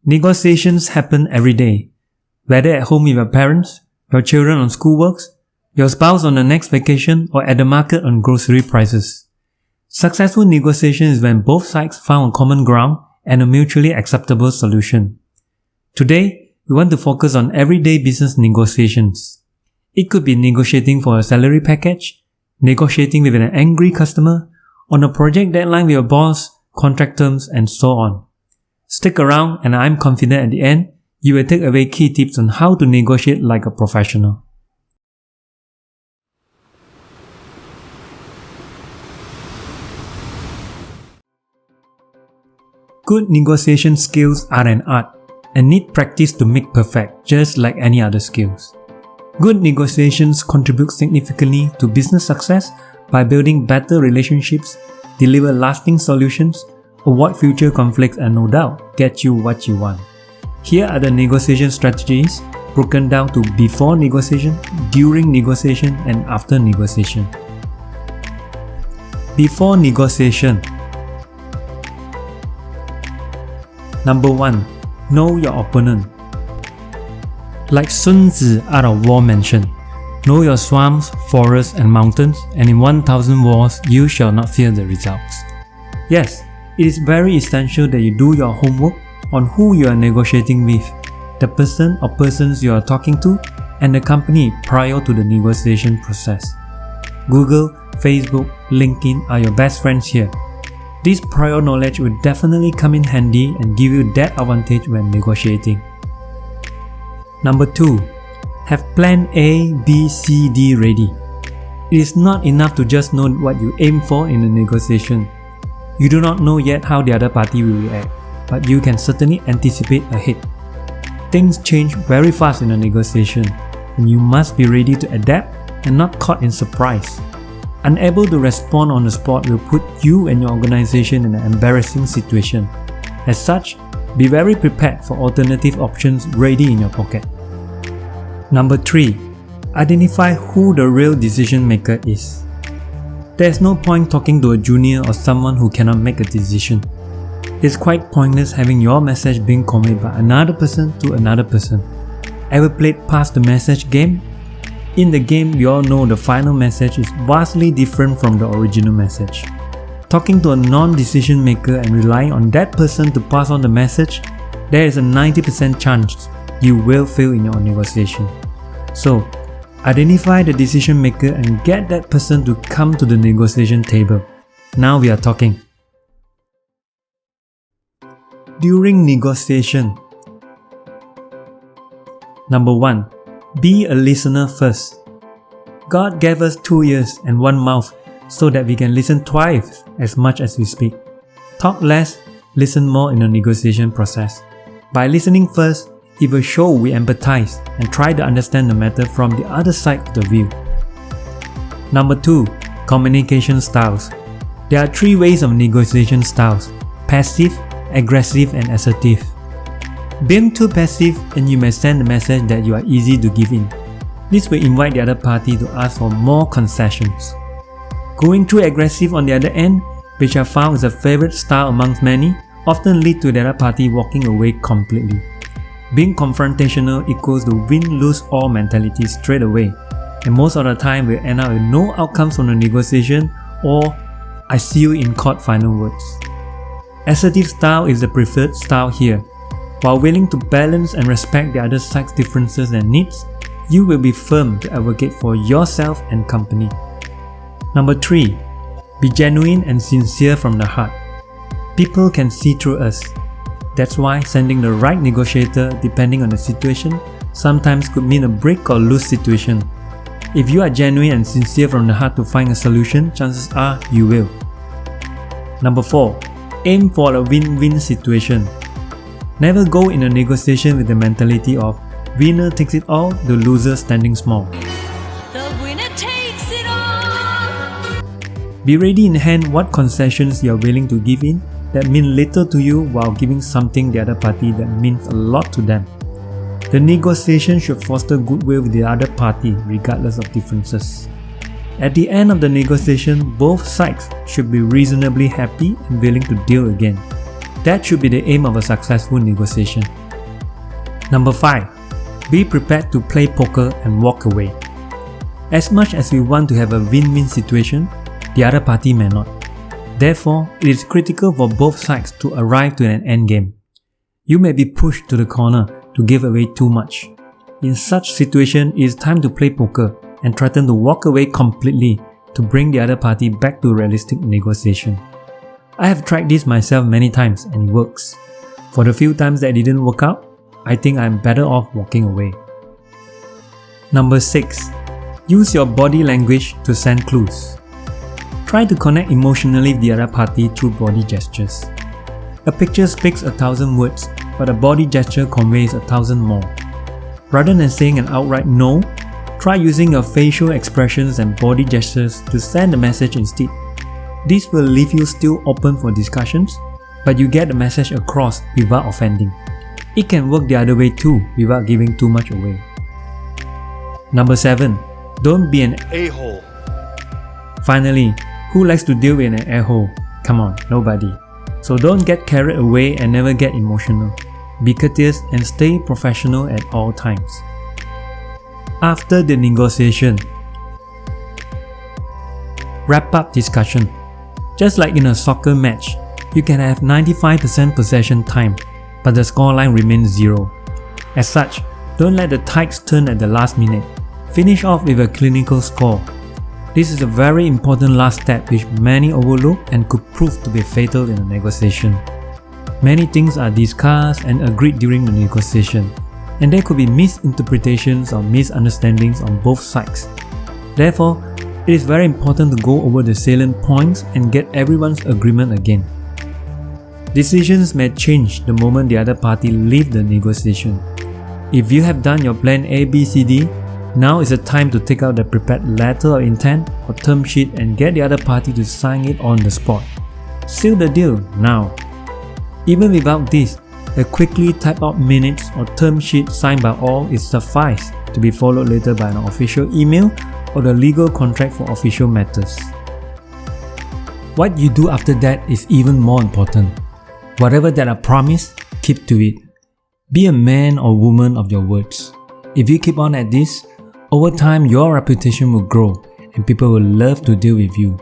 Negotiations happen every day, whether at home with your parents, your children on schoolworks, your spouse on the next vacation, or at the market on grocery prices. Successful negotiation is when both sides found a common ground and a mutually acceptable solution. Today, we want to focus on everyday business negotiations. It could be negotiating for a salary package, negotiating with an angry customer, on a project deadline with your boss, contract terms, and so on. Stick around and I'm confident at the end, you will take away key tips on how to negotiate like a professional. Good negotiation skills are an art and need practice to make perfect, just like any other skills. Good negotiations contribute significantly to business success by building better relationships, deliver lasting solutions, avoid future conflicts, and no doubt, get you what you want. Here are the negotiation strategies broken down to before negotiation, during negotiation, and after negotiation. Before negotiation. Number 1. Know your opponent. Like Sun Tzu Art of War mentioned, know your swamps, forests, and mountains, and in 1,000 wars you shall not fear the results. Yes, it is very essential that you do your homework on who you are negotiating with, the person or persons you are talking to, and the company prior to the negotiation process. Google, Facebook, LinkedIn are your best friends here. This prior knowledge will definitely come in handy and give you that advantage when negotiating. Number 2. Have plan A, B, C, D ready. It is not enough to just know what you aim for in a negotiation. You do not know yet how the other party will react, but you can certainly anticipate ahead. Things change very fast in a negotiation, and you must be ready to adapt and not caught in surprise. Unable to respond on the spot will put you and your organization in an embarrassing situation. As such, be very prepared for alternative options ready in your pocket. Number 3. Identify who the real decision maker is. There is no point talking to a junior or someone who cannot make a decision. It's quite pointless having your message being conveyed by another person to another person. Ever played pass the message game? In the game, we all know the final message is vastly different from the original message. Talking to a non-decision maker and relying on that person to pass on the message, there is a 90% chance you will fail in your negotiation. So, identify the decision maker and get that person to come to the negotiation table. Now we are talking. During negotiation. Number 1. Be a listener first. God gave us 2 ears and 1 mouth so that we can listen twice as much as we speak. Talk less, listen more in the negotiation process. By listening first, it will show we empathize and try to understand the matter from the other side of the view. Number 2. Communication styles. There are 3 ways of negotiation styles: passive, aggressive, and assertive. Being too passive, and you may send a message that you are easy to give in. This will invite the other party to ask for more concessions. Going too aggressive on the other end, which I found is a favorite style amongst many, often lead to the other party walking away completely. Being confrontational equals the win-lose-all mentality straight away, and most of the time will end up with no outcomes from the negotiation or "I see you in court" final words. Assertive style is the preferred style here. While willing to balance and respect the other side's differences and needs, you will be firm to advocate for yourself and company. Number 3. Be genuine and sincere from the heart. People can see through us. That's why sending the right negotiator, depending on the situation, sometimes could mean a break or lose situation. If you are genuine and sincere from the heart to find a solution, chances are you will. Number 4. Aim for a win-win situation. Never go in a negotiation with the mentality of winner takes it all, the loser standing small. The winner takes it all. Be ready in hand what concessions you are willing to give in that mean little to you while giving something the other party that means a lot to them. The negotiation should foster goodwill with the other party regardless of differences. At the end of the negotiation, both sides should be reasonably happy and willing to deal again. That should be the aim of a successful negotiation. Number 5. Be prepared to play poker and walk away. As much as we want to have a win-win situation, the other party may not. Therefore, it is critical for both sides to arrive to an endgame. You may be pushed to the corner to give away too much. In such situation, it is time to play poker and threaten to walk away completely to bring the other party back to realistic negotiation. I have tried this myself many times and it works. For the few times that it didn't work out, I think I'm better off walking away. Number 6. Use your body language to send clues. Try to connect emotionally with the other party through body gestures. A picture speaks 1,000 words, but a body gesture conveys 1,000 more. Rather than saying an outright no, try using your facial expressions and body gestures to send the message instead. This will leave you still open for discussions, but you get the message across without offending. It can work the other way too without giving too much away. Number 7. Don't be an a-hole. Finally, who likes to deal with an a-hole? Come on, nobody. So don't get carried away and never get emotional. Be courteous and stay professional at all times. After the negotiation, wrap up discussion. Just like in a soccer match, you can have 95% possession time, but the scoreline remains 0. As such, don't let the tides turn at the last minute. Finish off with a clinical score. This is a very important last step which many overlook and could prove to be fatal in a negotiation. Many things are discussed and agreed during the negotiation, and there could be misinterpretations or misunderstandings on both sides. Therefore, it is very important to go over the salient points and get everyone's agreement again. Decisions may change the moment the other party leaves the negotiation. If you have done your plan A, B, C, D, now is the time to take out the prepared letter of intent or term sheet and get the other party to sign it on the spot. Seal the deal now. Even without this, a quickly typed out minutes or term sheet signed by all is suffice to be followed later by an official email or the legal contract for official matters. What you do after that is even more important. Whatever that I promise, keep to it. Be a man or woman of your words. If you keep on at this, over time your reputation will grow and people will love to deal with you.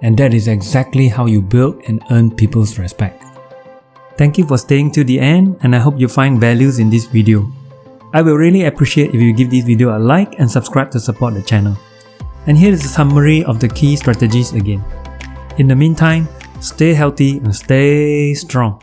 And that is exactly how you build and earn people's respect. Thank you for staying till the end, and I hope you find values in this video. I will really appreciate if you give this video a like and subscribe to support the channel. And here is a summary of the key strategies again. In the meantime, stay healthy and stay strong.